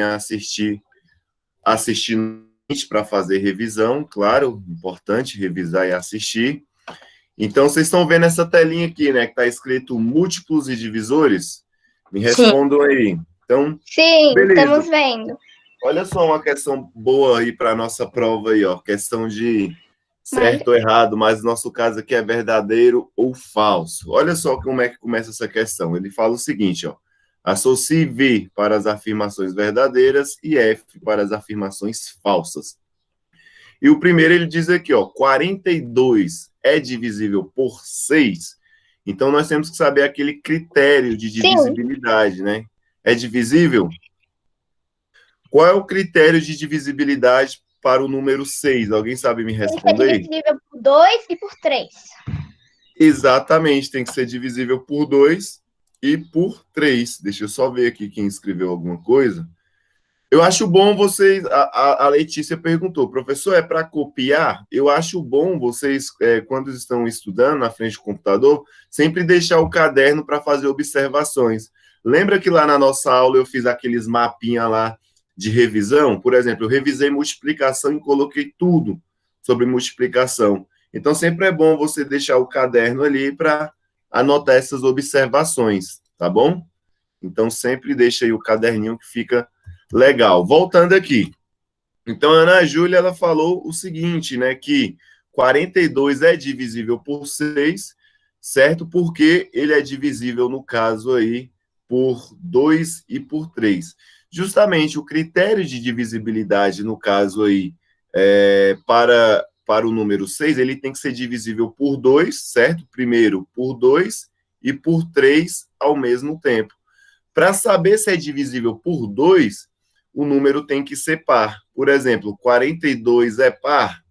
assistir para fazer revisão, claro, importante revisar e assistir. Então, vocês estão vendo essa telinha aqui, né, que está escrito múltiplos e divisores? Me respondam aí. Então, sim, beleza. Estamos vendo. Olha só uma questão boa aí para a nossa prova aí, ó, questão de certo ou errado, mas no nosso caso aqui é verdadeiro ou falso. Olha só como é que começa essa questão. Ele fala o seguinte, ó, associe V para as afirmações verdadeiras e F para as afirmações falsas. E o primeiro ele diz aqui, ó, 42 é divisível por 6. Então nós temos que saber aquele critério de divisibilidade, né? É divisível? Qual é o critério de divisibilidade para o número 6? Alguém sabe me responder? Tem que ser divisível por 2 e por 3. Exatamente, tem que ser divisível por 2 e por 3. Deixa eu só ver aqui quem escreveu alguma coisa. Eu acho bom vocês... A Letícia perguntou, professor, é para copiar? Eu acho bom vocês, quando estão estudando na frente do computador, sempre deixar o caderno para fazer observações. Lembra que lá na nossa aula eu fiz aqueles mapinhas lá de revisão? Por exemplo, eu revisei multiplicação e coloquei tudo sobre multiplicação. Então, sempre é bom você deixar o caderno ali para anotar essas observações, tá bom? Então, sempre deixa aí o caderninho que fica legal. Voltando aqui. Então, a Ana Júlia, ela falou o seguinte, né, que 42 é divisível por 6, certo? Porque ele é divisível, no caso aí, por 2 e por 3. Justamente o critério de divisibilidade, no caso aí, para o número 6, ele tem que ser divisível por 2, certo? Primeiro por 2 e por 3 ao mesmo tempo. Para saber se é divisível por 2, o número tem que ser par. Por exemplo, 42 é par?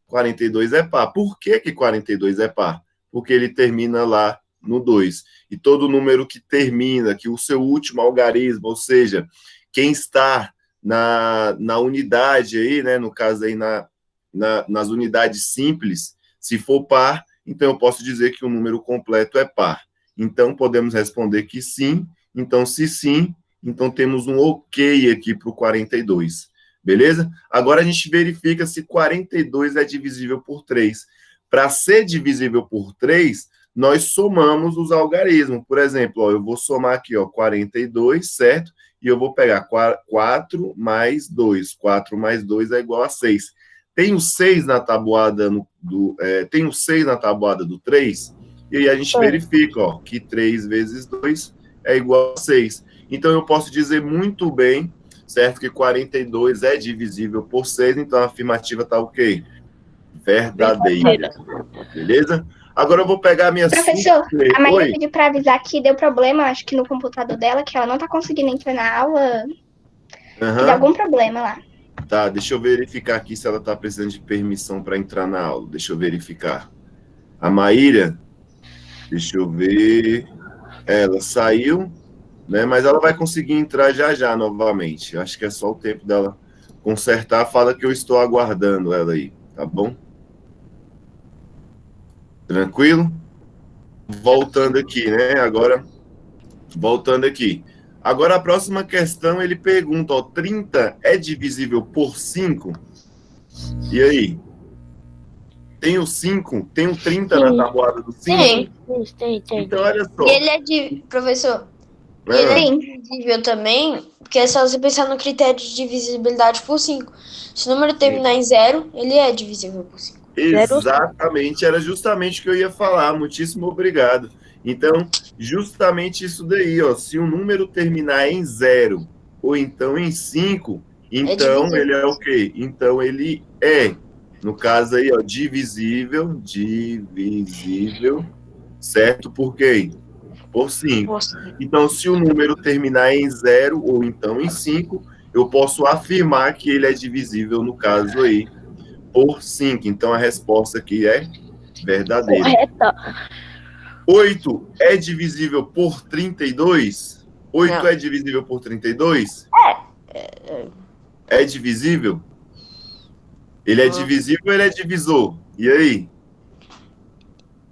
42 é par. Por que 42 é par? Porque ele termina lá no 2. E todo número que termina, que o seu último algarismo, ou seja, quem está na unidade aí, né, no caso aí nas unidades simples, se for par, então eu posso dizer que o número completo é par. Então, podemos responder que sim. Então, se sim, então temos um ok aqui para o 42. Beleza? Agora a gente verifica se 42 é divisível por 3. Para ser divisível por 3, nós somamos os algarismos. Por exemplo, ó, eu vou somar aqui, ó, 42, certo? E eu vou pegar 4 mais 2. 4 mais 2 é igual a 6. Tem o 6 na tabuada tem o 6 na tabuada do 3, e aí a gente verifica, ó, que 3 vezes 2 é igual a 6. Então, eu posso dizer muito bem, certo, que 42 é divisível por 6, então a afirmativa está o quê? Verdadeira. Beleza? Agora eu vou pegar a minha... Professor, a Maria pediu para avisar que deu problema, acho que no computador dela, que ela não está conseguindo entrar na aula. Teve algum problema lá. Tá, deixa eu verificar aqui se ela está precisando de permissão para entrar na aula. Deixa eu verificar. A Maíra, deixa eu ver... Ela saiu, né? Mas ela vai conseguir entrar já novamente. Acho que é só o tempo dela consertar. Fala que eu estou aguardando ela aí, tá bom? Tranquilo? Voltando aqui, né? Agora, voltando aqui. Agora, a próxima questão, ele pergunta, ó, 30 é divisível por 5? E aí? Tem o 5? Tem o 30 na tabuada do 5? Tem. Então, olha só. E ele é professor, e ele é divisível também, porque é só você pensar no critério de divisibilidade por 5. Se o número terminar em 0, ele é divisível por 5. Exatamente, era justamente o que eu ia falar. Muitíssimo obrigado. Então, justamente isso daí, ó. Se o número terminar em 0 ou então em 5, então ele é o quê? Então ele é, no caso aí, ó, divisível, certo? Por quê? Por 5. Então, se o número terminar em 0 ou então em 5, eu posso afirmar que ele é divisível, no caso aí, por 5. Então, a resposta aqui é verdadeira. Correta. 8 é divisível por 32? 8 é divisível por 32? É divisível? Ele é divisível ou ele é divisor? E aí?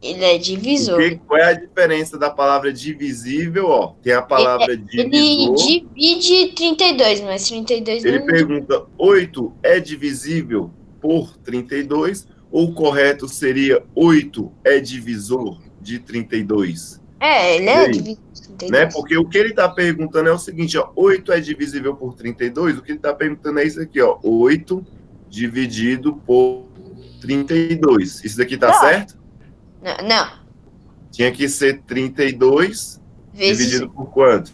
Ele é divisor. Qual é a diferença da palavra divisível? Ó, tem a palavra Ele divisor. divide 32, mas 32 Ele não... pergunta, 8 é divisível por 32? Ou o correto seria 8 é divisor de 32? Ele é divisor de 32. Né? Porque o que ele está perguntando é o seguinte, ó, 8 é divisível por 32? O que ele está perguntando é isso aqui, ó, 8 dividido por 32. Isso daqui tá certo? Não. Tinha que ser 32 Vezes... dividido por quanto?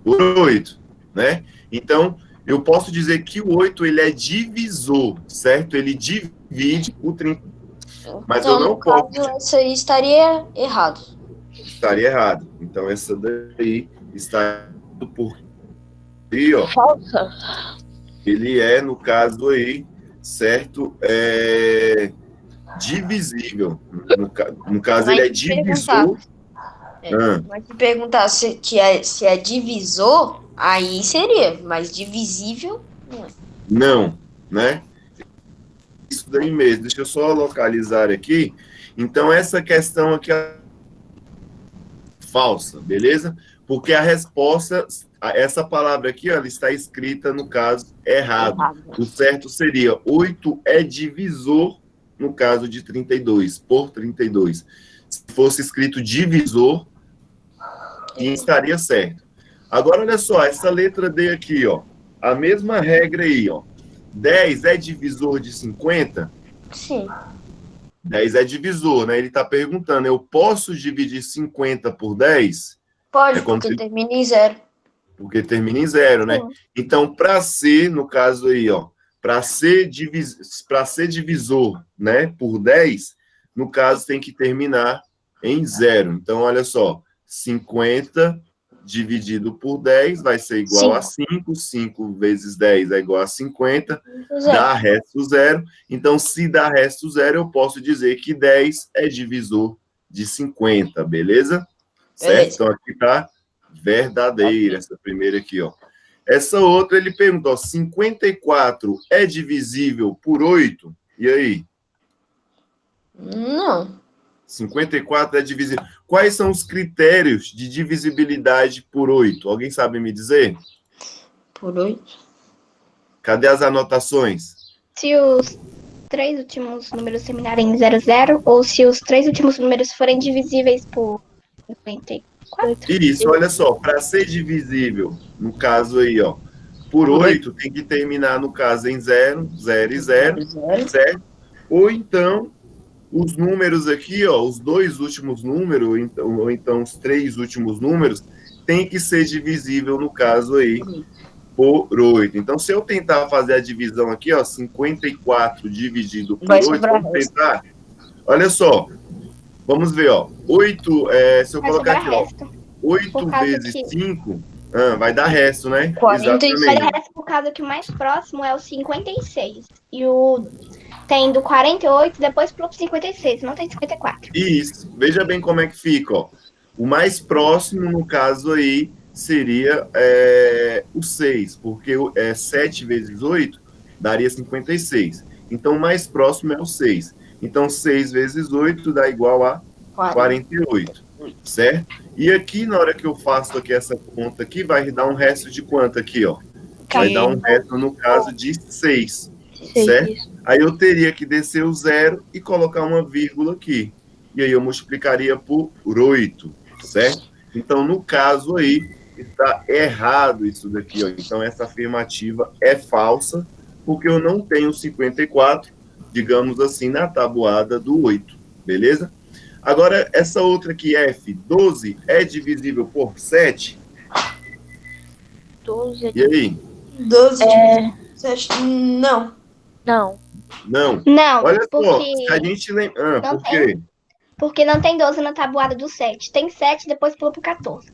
Por 8, né? Então, eu posso dizer que o 8 ele é divisor, certo? Ele divide o 30. Mas então, eu não no caso, posso. isso aí estaria errado. Estaria errado. Então, essa daí está por aí, ó. Falsa. Ele é, no caso aí, certo? Divisível. No caso, ele é divisor. Mas se perguntar se é divisor, aí seria, mas divisível não é. Não, né? Isso daí mesmo. Deixa eu só localizar aqui. Então, essa questão aqui é falsa, beleza? Porque a resposta, essa palavra aqui, ó, ela está escrita, no caso, errado. O certo seria 8 é divisor, no caso de 32, por 32. Se fosse escrito divisor, estaria certo. Agora, olha só, essa letra D aqui, ó. A mesma regra aí, ó. 10 é divisor de 50? Sim. 10 é divisor, né? Ele está perguntando, eu posso dividir 50 por 10? Pode, porque termina em 0. Porque termina em 0, né? Então, para ser, no caso aí, ó, para ser divisor, né, por 10, no caso tem que terminar em 0. Então, olha só, 50 dividido por 10 vai ser igual a 5. 5 vezes 10 é igual a 50. Dá resto 0. Então, se dá resto 0, eu posso dizer que 10 é divisor de 50, beleza? Certo? Então, aqui tá verdadeira essa primeira aqui, ó. Essa outra, ele pergunta, ó, 54 é divisível por 8? E aí? Não. 54 é divisível. Quais são os critérios de divisibilidade por 8? Alguém sabe me dizer? Por 8? Cadê as anotações? Se os 3 últimos números terminarem em 00, ou se os 3 últimos números forem divisíveis por 54. Isso, olha só, para ser divisível, no caso aí, ó, por 8 tem que terminar, no caso, em 0, 0 e 0, certo? Ou então, os números aqui, ó, os 2 últimos números, ou então os 3 últimos números, tem que ser divisível, no caso aí, por 8. Então, se eu tentar fazer a divisão aqui, ó, 54 dividido por 8, vamos tentar? Olha só, vamos ver, ó, 8, se eu colocar aqui, ó, 8 vezes 5, vai dar resto, né? 46. Vai dar resto por causa que o mais próximo é o 56. E o tem do 48, depois pro 56, não tem 54. Isso, veja bem como é que fica, ó. O mais próximo, no caso aí, seria o 6, porque 7 vezes 8 daria 56. Então, o mais próximo é o 6. Então, 6 vezes 8 dá igual a 48, certo? E aqui, na hora que eu faço aqui essa conta aqui, vai dar um resto de quanto aqui, ó? Vai dar um resto, no caso, de 6, certo? Aí eu teria que descer o 0 e colocar uma vírgula aqui. E aí eu multiplicaria por 8, certo? Então, no caso aí, está errado isso daqui, ó. Então, essa afirmativa é falsa, porque eu não tenho 54, digamos assim, na tabuada do 8, beleza? Agora, essa outra aqui, F, 12, é divisível por 7? 12 E aí? 12 divisível por 7? Não. Não. Não, olha só, porque se a gente lembra... por quê? Porque não tem 12 na tabuada do 7. Tem 7, depois pula pro 14.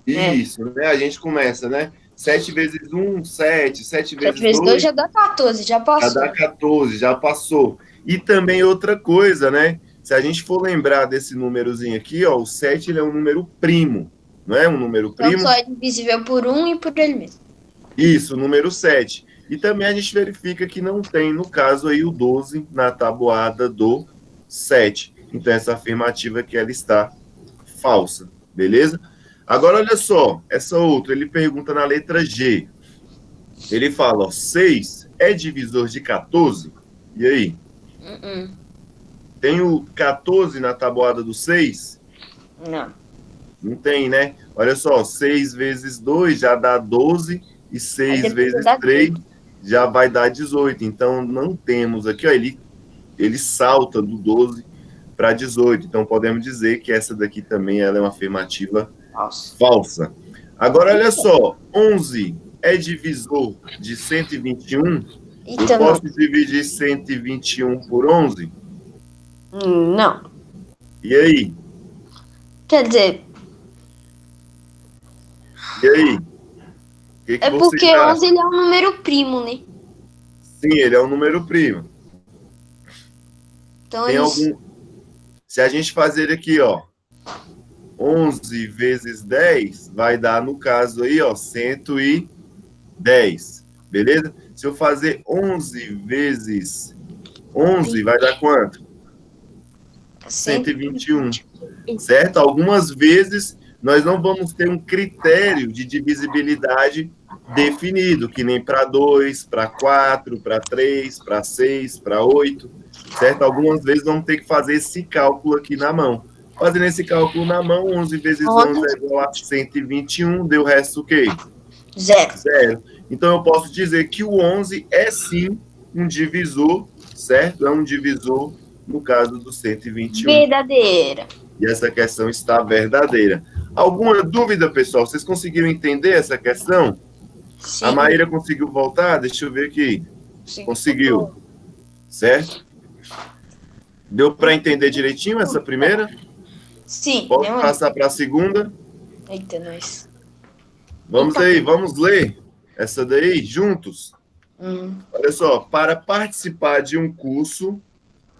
Isso, né? A gente começa, né? 7 vezes 1, 7. 7 vezes 2 já dá 14, já passou. Já dá 14, já passou. E também outra coisa, né? Se a gente for lembrar desse númerozinho aqui, ó, o 7 ele é um número primo, não é um número primo? Então só é divisível por 1 e por ele mesmo. Isso, o número 7. E também a gente verifica que não tem, no caso aí, o 12 na tabuada do 7. Então, essa afirmativa aqui, ela está falsa, beleza? Agora, olha só, essa outra, ele pergunta na letra G. Ele fala, ó, 6 é divisor de 14? E aí? Tem o 14 na tabuada do 6? Não. Não tem, né? Olha só, 6 vezes 2 já dá 12, e 6 vezes 3 já vai dar 18. Então, não temos aqui, ó, ele salta do 12 para 18. Então, podemos dizer que essa daqui também ela é uma afirmativa falsa. Agora, olha só, 11 é divisor de 121? Eu posso dividir 121 por 11? Não. E aí? Quer dizer... E aí? Que é porque 11 ele é um número primo, né? Sim, ele é um número primo. Então, tem algum... Se a gente fazer aqui, ó, 11 vezes 10, vai dar, no caso aí, ó, 110. Beleza? Se eu fazer 11 vezes 11, vai dar quanto? 121. Certo? Algumas vezes nós não vamos ter um critério de divisibilidade definido, que nem para 2, para 4, para 3, para 6, para 8, certo? Algumas vezes vamos ter que fazer esse cálculo aqui na mão. Fazendo esse cálculo na mão, 11 vezes 11 é igual a 121, deu o resto o quê? Zero. Então, eu posso dizer que o 11 é sim um divisor, certo? É um divisor no caso do 121. Verdadeira. E essa questão está verdadeira. Alguma dúvida, pessoal? Vocês conseguiram entender essa questão? Sim. A Maíra conseguiu voltar? Deixa eu ver aqui. Sim, conseguiu. Certo? Deu para entender direitinho essa primeira? Sim. Pode passar para a segunda? Eita, nós. Vamos aí, vamos ler essa daí juntos? Olha só, para participar de um curso,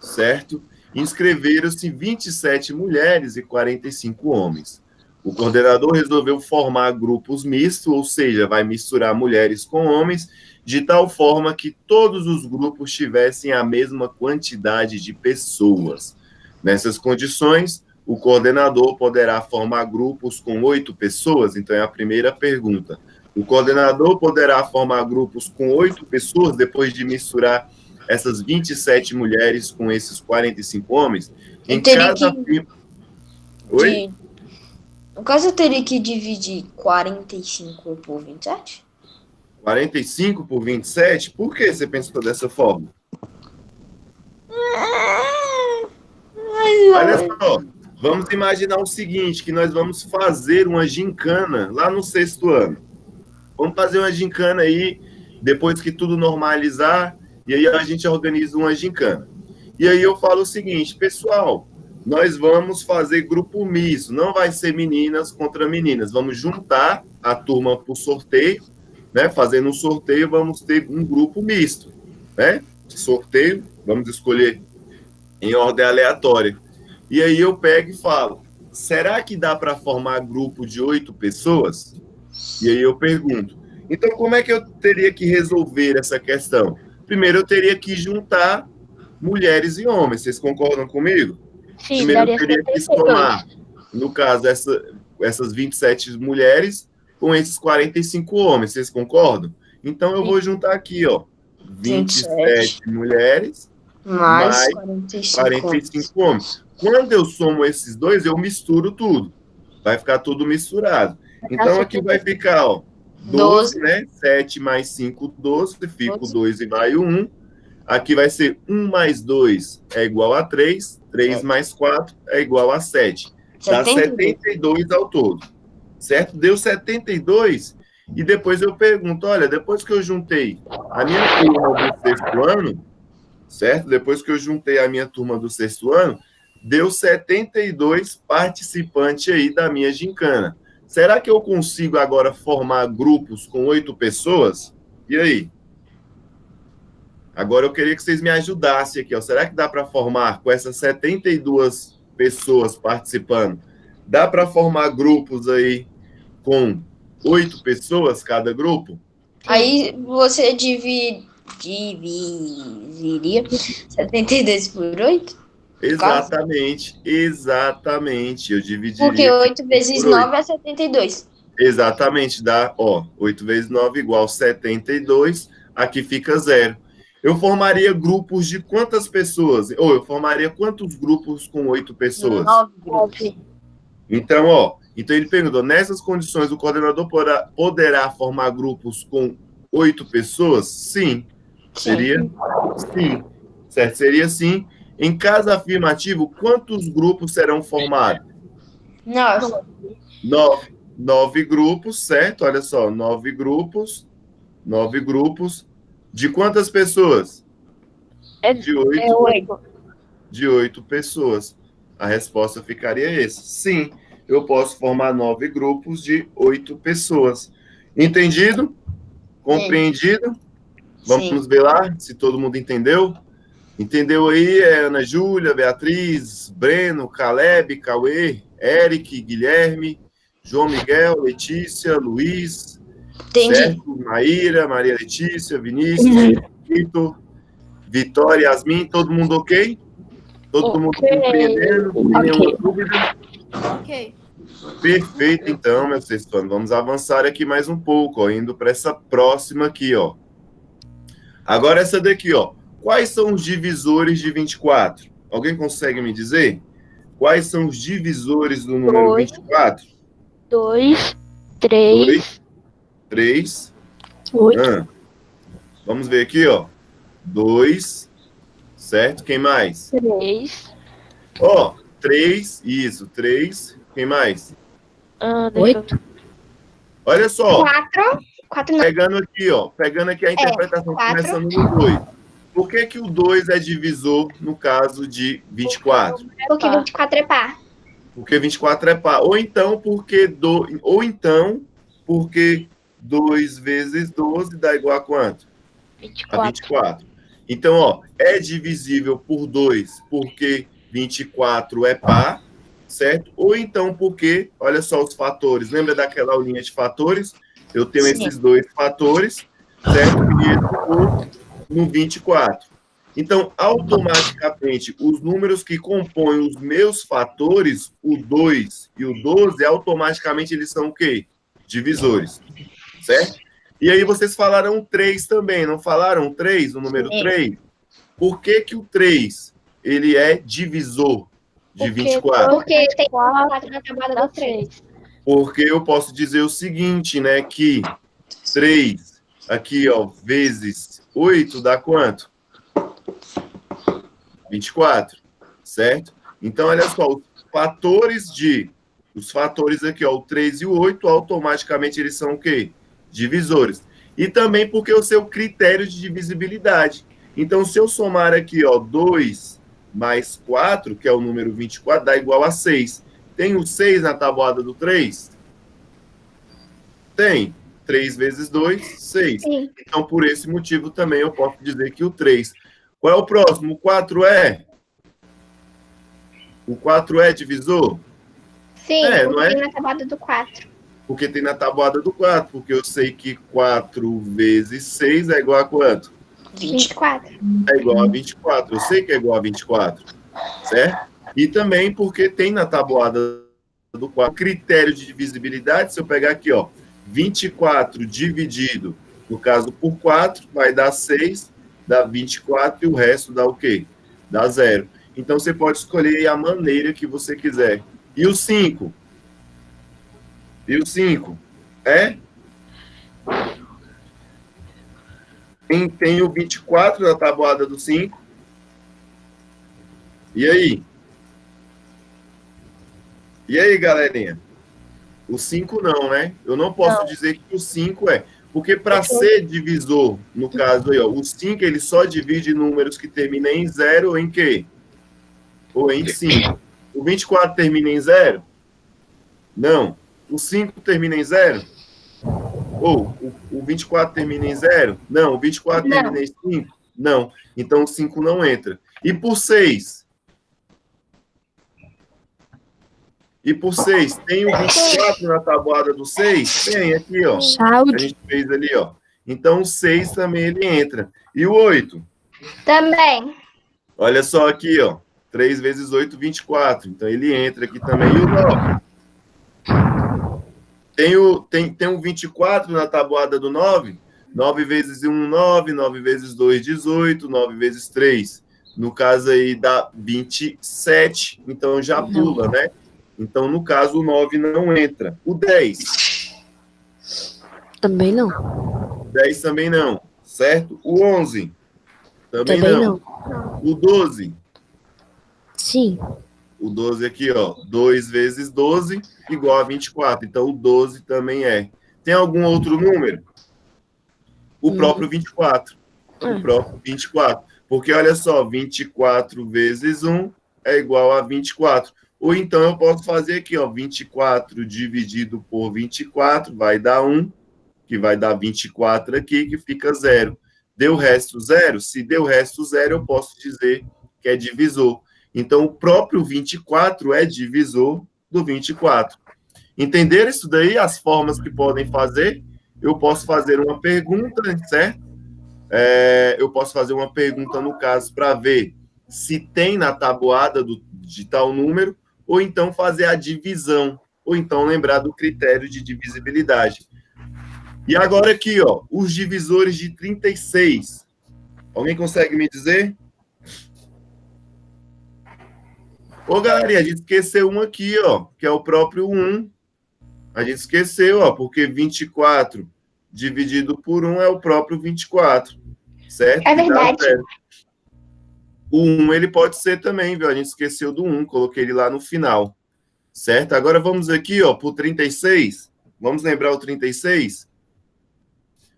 certo? Inscreveram-se 27 mulheres e 45 homens. O coordenador resolveu formar grupos mistos, ou seja, vai misturar mulheres com homens, de tal forma que todos os grupos tivessem a mesma quantidade de pessoas. Nessas condições, o coordenador poderá formar grupos com 8 pessoas? Então, é a primeira pergunta. O coordenador poderá formar grupos com 8 pessoas depois de misturar essas 27 mulheres com esses 45 homens? Em cada... Oi? No caso, eu teria que dividir 45 por 27? 45 por 27? Por que você pensou dessa forma? Olha só, vamos imaginar o seguinte, que nós vamos fazer uma gincana lá no 6º ano. Vamos fazer uma gincana aí, depois que tudo normalizar, e aí a gente organiza uma gincana. E aí eu falo o seguinte, pessoal, nós vamos fazer grupo misto, não vai ser meninas contra meninas, vamos juntar a turma por sorteio, né? Fazendo um sorteio, vamos ter um grupo misto, né? Sorteio, vamos escolher em ordem aleatória. E aí eu pego e falo, será que dá para formar grupo de 8 pessoas? E aí eu pergunto, então como é que eu teria que resolver essa questão? Primeiro eu teria que juntar mulheres e homens, vocês concordam comigo? Sim, primeiro eu teria que somar, no caso, essas 27 mulheres com esses 45 homens, vocês concordam? Então eu vou juntar aqui, ó, 27 mulheres mais 45 homens. Quando eu somo esses dois, eu misturo tudo. Vai ficar tudo misturado. Então, aqui vai ficar, ó, 12, né? 7 mais 5, 12. Fica o 2 e vai o 1. Aqui vai ser 1 mais 2 é igual a 3. 3 mais 4 é igual a 7. Dá 72 ao todo. Certo? Deu 72. E depois eu pergunto, olha, depois que eu juntei a minha turma do 6º ano, certo? Depois que eu juntei a minha turma do 6º ano, deu 72 participantes aí da minha gincana. Será que eu consigo agora formar grupos com 8 pessoas? E aí? Agora eu queria que vocês me ajudassem aqui, ó. Será que dá para formar com essas 72 pessoas participando? Dá para formar grupos aí com 8 pessoas cada grupo? Aí você dividiria 72 por 8? Exatamente. Eu dividiria... Porque 8 vezes 9 é 72. Exatamente, dá, 8 vezes 9 igual 72, aqui fica 0. Eu formaria grupos de quantas pessoas? Ou eu formaria quantos grupos com 8 pessoas? 9. Então, então ele perguntou, nessas condições o coordenador poderá formar grupos com 8 pessoas? Sim. Seria? Sim. Certo, seria sim. Em caso afirmativo, quantos grupos serão formados? 9. 9 grupos, certo? Olha só, 9 grupos. 9 grupos. De quantas pessoas? De 8. De 8 pessoas. A resposta ficaria essa. Sim, eu posso formar 9 grupos de 8 pessoas. Entendido? Compreendido? Vamos ver lá se todo mundo entendeu. Entendeu aí? Ana Júlia, Beatriz, Breno, Caleb, Cauê, Eric, Guilherme, João Miguel, Letícia, Luiz, certo? Maíra, Maria Letícia, Vinícius, Vitor, Vitória, Yasmin, todo mundo ok? Todo mundo compreendendo? Não tem nenhuma dúvida? Ok. Perfeito, então, meus senhores. Vamos avançar aqui mais um pouco, indo para essa próxima aqui, Agora essa daqui, Quais são os divisores de 24? Alguém consegue me dizer? Quais são os divisores do número 24? 2, 3, 3, 8. Vamos ver aqui, 2, certo? Quem mais? 3. 3, isso, 3. Quem mais? 8. Olha só. 4 não. Pegando aqui a interpretação, começando no 2. Por que o 2 é divisor no caso de 24? Porque 24 é par. Porque 24 é par. Ou então porque 2 vezes 12 dá igual a quanto? 24. A 24. Então, é divisível por 2 porque 24 é par, certo? Ou então porque, olha só os fatores. Lembra daquela aulinha de fatores? Eu tenho esses dois fatores, certo? E eu vou no 24. Então, automaticamente, os números que compõem os meus fatores, o 2 e o 12, automaticamente eles são o quê? Divisores, certo? E aí vocês falaram 3 também, não falaram 3, o número 3? Por que o 3, ele é divisor de 24? Porque tem 4 na tabuada do 3. Porque eu posso dizer o seguinte, né, que 3, aqui, vezes 8 dá quanto? 24, certo? Então, olha só, os fatores aqui, o 3 e o 8, automaticamente eles são o quê? Divisores. E também porque o seu critério de divisibilidade. Então, se eu somar aqui, 2 mais 4, que é o número 24, dá igual a 6. Tem o 6 na tabuada do 3? Tem. 3 vezes 2, 6. Sim. Então, por esse motivo, também eu posso dizer que o 3. Qual é o próximo? O 4 é? O 4 é divisor? Sim, não é? Tem na tabuada do 4. Porque tem na tabuada do 4, porque eu sei que 4 vezes 6 é igual a quanto? 24. É igual a 24. Eu sei que é igual a 24, certo? E também porque tem na tabuada do 4 critério de divisibilidade. Se eu pegar aqui, 24 dividido, no caso, por 4, vai dar 6, dá 24, e o resto dá o quê? Dá 0. Então, você pode escolher a maneira que você quiser. E o 5? E o 5? Tem o 24 na tabuada do 5. E aí? E aí, galerinha? O 5 não, né? Eu não posso dizer que o 5 é. Porque para ser divisor, no caso aí, o 5, ele só divide números que terminam em 0 ou em quê? Ou em 5. O 24 termina em 0? Não. O 5 termina em 0? Ou o 24 termina em 0? Não. O 24 termina em 5? Não. Então o 5 não entra. E por 6? E por 6, tem o 24 na tabuada do 6? Tem aqui, A gente fez ali, Então, o 6 também ele entra. E o 8? Também. Olha só aqui, 3 vezes 8, 24. Então, ele entra aqui também. E o 9? Tem um 24 na tabuada do 9? 9 vezes 1, 9. 9 vezes 2, 18. 9 vezes 3. No caso aí, dá 27. Então, já pula, né? Então, no caso, o 9 não entra. O 10? Também não. 10 também não. Certo? O 11? Também não. O 12? Sim. O 12 aqui, ó. 2 vezes 12 igual a 24. Então, o 12 também é. Tem algum outro número? O próprio 24. O próprio 24. Porque, olha só, 24 vezes 1 é igual a 24. Ou então, eu posso fazer aqui, ó. 24 dividido por 24 vai dar 1, que vai dar 24 aqui, que fica 0. Deu o resto 0? Se deu o resto 0, eu posso dizer que é divisor. Então, o próprio 24 é divisor do 24. Entenderam isso daí? As formas que podem fazer? Eu posso fazer uma pergunta, certo? Eu posso fazer uma pergunta, no caso, para ver se tem na tabuada de tal número, ou então fazer a divisão, ou então lembrar do critério de divisibilidade. E agora aqui, ó, os divisores de 36. Alguém consegue me dizer? Ô, galerinha, a gente esqueceu um aqui, ó, que é o próprio 1. A gente esqueceu, ó, porque 24 dividido por 1 é o próprio 24, certo? É verdade. O 1, ele pode ser também, viu? A gente esqueceu do 1, coloquei ele lá no final, certo? Agora vamos aqui, ó, pro 36. Vamos lembrar o 36?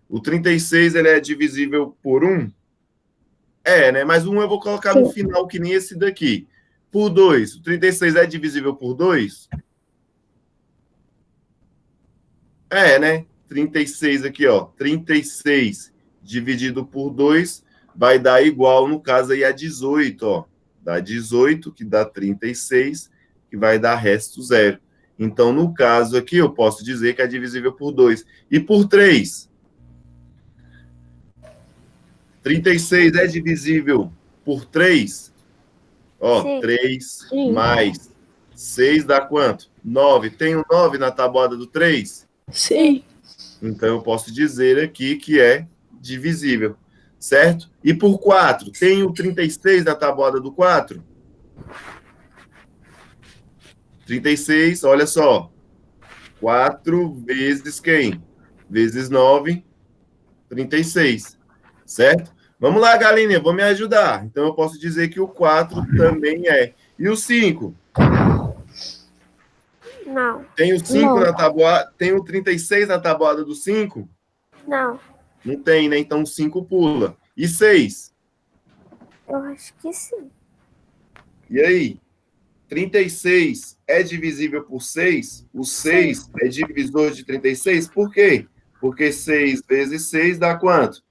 O 36, ele é divisível por 1? É, né? Mas 1 eu vou colocar no final, que nem esse daqui. Por 2. O 36 é divisível por 2? É, né? 36 aqui, ó. 36 dividido por 2 vai dar igual, no caso aí, a 18, ó. Dá 18, que dá 36, que vai dar resto 0. Então, no caso aqui, eu posso dizer que é divisível por 2. E por 3? 36 é divisível por 3? Ó, Sim. 3 Sim. mais 6 dá quanto? 9. Tem um 9 na tabuada do 3? Sim. Então, eu posso dizer aqui que é divisível, certo? E por 4? Tem o 36 na tabuada do 4? 36, olha só. 4 vezes quem? Vezes 9, 36, certo? Vamos lá, galinha, vou me ajudar. Então, eu posso dizer que o 4 também é. E o 5? Não. Tem o 5 na tabuada? Tem o 36 na tabuada do 5? Não. Não tem, né? Então, 5 pula. E 6? Eu acho que sim. E aí? 36 é divisível por 6? O 6 é divisor de 36? Por quê? Porque 6 vezes 6 dá quanto?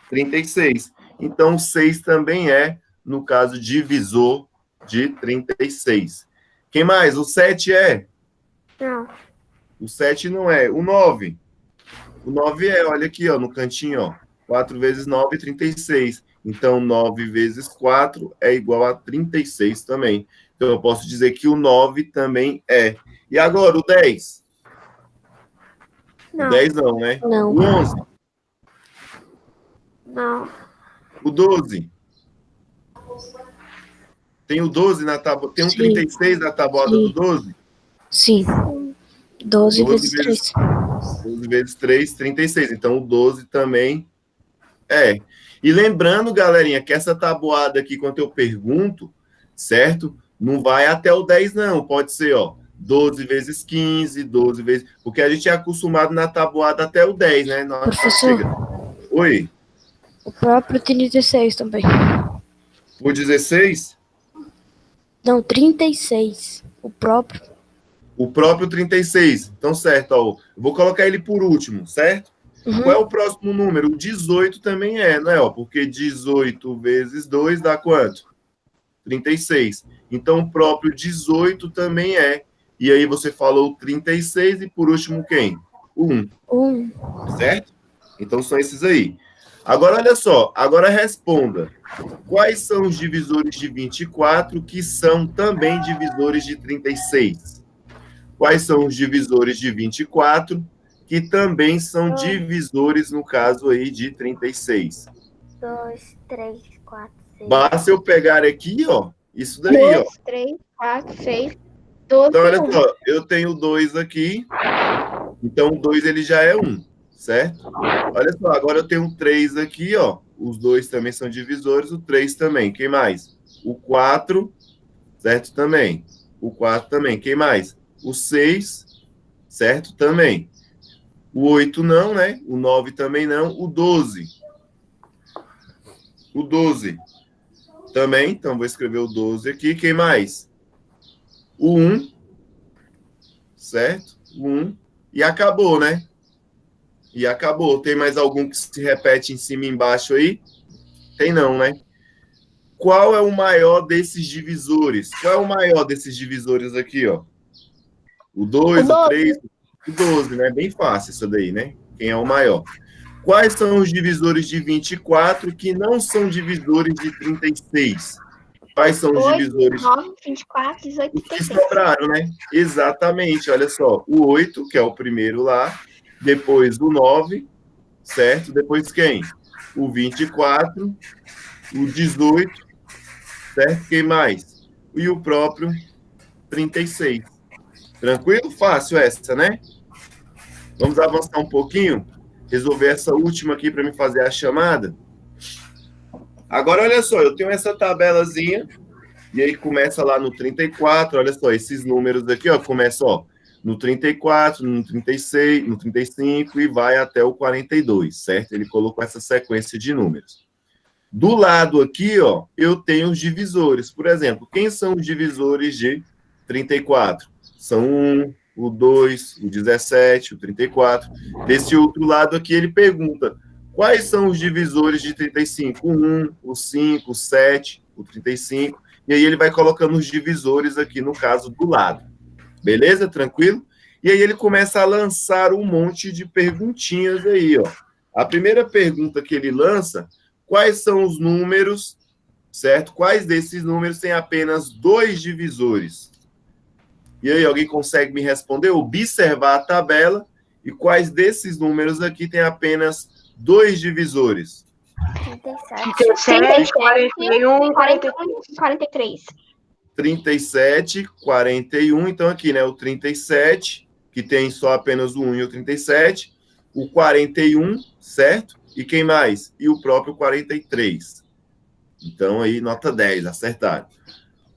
36. Então, 6 também é, no caso, divisor de 36. Quem mais? O 7 é? Não. O 7 não é. O 9? O 9 é, olha aqui, ó, no cantinho, ó. 4 vezes 9, 36. Então, 9 vezes 4 é igual a 36 também. Então, eu posso dizer que o 9 também é. E agora, o 10? Não. O 10 não, né? Não. O 11? Não. O 12? Tem o 12 na tábua, tem um Sim. 36 na tabuada Sim. do 12? Sim. 12 vezes 3. 12 vezes 3, 36. Então, o 12 também é. E lembrando, galerinha, que essa tabuada aqui, quando eu pergunto, certo? Não vai até o 10, não. Pode ser, ó, 12 vezes 15, 12 vezes... Porque a gente é acostumado na tabuada até o 10, né? Professor. Oi? O próprio 36 também. O 16? Não, 36. O próprio. O próprio 36. Então, certo, ó. Eu vou colocar ele por último, certo? Uhum. Qual é o próximo número? O 18 também é, não é? Ó, porque 18 vezes 2 dá quanto? 36. Então, o próprio 18 também é. E aí você falou 36 e por último quem? O 1. 1. Certo? Então, são esses aí. Agora, olha só. Agora, responda. Quais são os divisores de 24 que são também divisores de 36? Quais são os divisores de 24 que também são divisores, no caso aí, de 36? 2, 3, 4, 6. Basta eu pegar aqui, ó, isso daí, 2, ó. 3, 4, 6, 12 Então, olha e 1. só, eu tenho 2 aqui, então o 2 ele já é 1, certo? Olha só, agora eu tenho 3 aqui, ó, os 2 também são divisores, o 3 também, quem mais? O 4, certo? Também. O 4 também, quem mais? O 6, certo? Também. O 8 não, né? O 9 também não, o 12. O 12 também, então vou escrever o 12 aqui, quem mais? O 1, certo? O 1, e acabou, né? E acabou. Tem mais algum que se repete em cima e embaixo aí? Tem não, né? Qual é o maior desses divisores? Qual é o maior desses divisores aqui, ó? O 2, o 3, o 12, né? Bem fácil isso daí, né? Quem é o maior? Quais são os divisores de 24 que não são divisores de 36? Quais são os 8, divisores? 9, 24, 18, Os que 36. sobraram, né? Exatamente, olha só. O 8, que é o primeiro lá, depois o 9, certo? Depois quem? O 24, o 18, certo? Quem mais? E o próprio 36. Tranquilo? Fácil essa, né? Vamos avançar um pouquinho, resolver essa última aqui para me fazer a chamada. Agora, olha só, eu tenho essa tabelazinha, e aí começa lá no 34, olha só, esses números aqui, ó, começa, ó, no 34, no 36, no 35 e vai até o 42, certo? Ele colocou essa sequência de números. Do lado aqui, ó, eu tenho os divisores. Por exemplo, quem são os divisores de 34? São 1, o 2, o 17, o 34. Desse outro lado aqui, ele pergunta, quais são os divisores de 35? O 1, o 5, o 7, o 35. E aí ele vai colocando os divisores aqui, no caso, do lado. Beleza? Tranquilo? E aí ele começa a lançar um monte de perguntinhas aí, ó. A primeira pergunta que ele lança, quais são os números, certo? Quais desses números têm apenas 2 divisores? E aí, alguém consegue me responder? Observar a tabela e quais desses números aqui têm apenas 2 divisores? 37, 41, 43. 37, 41, então aqui, né? O 37, que tem só apenas o 1 e o 37. O 41, certo? E quem mais? E o próprio 43. Então, aí, nota 10, acertaram.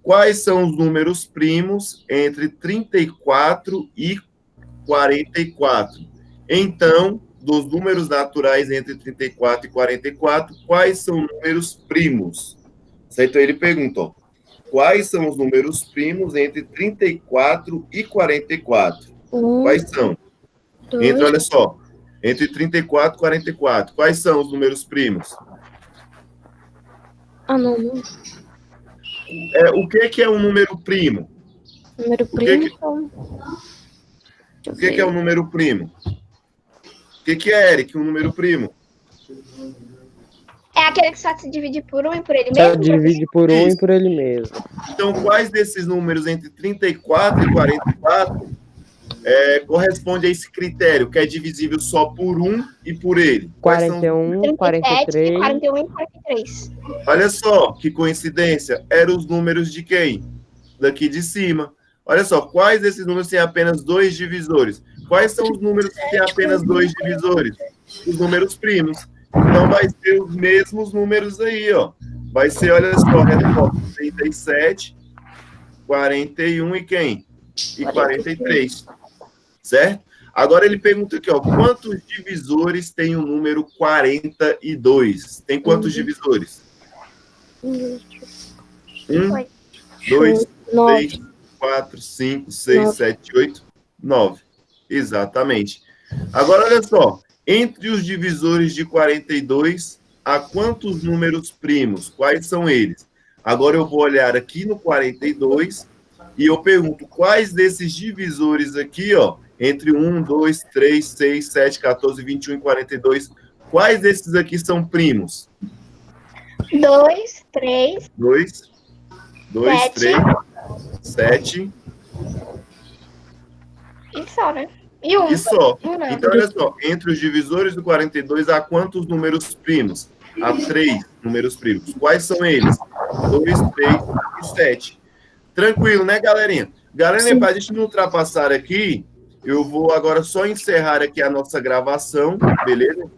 Quais são os números primos entre 34 e 44? Então, dos números naturais entre 34 e 44, quais são números primos? Certo? Então, ele pergunta, ó, quais são os números primos entre 34 e 44? Quais são? Entre, olha só, entre 34 e 44. Quais são os números primos? Não. O que é um número primo? Número primo. O que é um número primo? O que é, Eric, um número primo? É aquele que só se divide por 1 e por ele Só mesmo? divide por 1 e por ele mesmo. Então, quais desses números entre 34 e 44 corresponde a esse critério, que é divisível só por 1 e por ele? 41, 43. 41 e 43. Olha só, que coincidência. Eram os números de quem? Daqui de cima. Olha só, quais desses números têm apenas 2 divisores? Quais são os números que têm apenas 2 divisores? Os números primos. Então, vai ser os mesmos números aí, ó. Vai ser, olha só, 37, 41 e quem? E 43. Certo? Agora ele pergunta aqui, ó, quantos divisores tem o número 42? Tem quantos divisores? 1, 2, 3, 4, 5, 6, 7, 8, 9. Exatamente. Agora, olha só. Entre os divisores de 42, há quantos números primos? Quais são eles? Agora eu vou olhar aqui no 42 e eu pergunto quais desses divisores aqui, ó, entre 1, 2, 3, 6, 7, 14, 21 e 42, Quais desses aqui são primos? 2, 3, 2, 7. 3, 7 E só, né? E 1. e só. Não. Então, olha só, entre os divisores do 42, há quantos números primos? Há 3 números primos. Quais são eles? 2, 3 e 7. Tranquilo, né, galerinha? Galerinha, para a gente não ultrapassar aqui, eu vou agora só encerrar aqui a nossa gravação, beleza?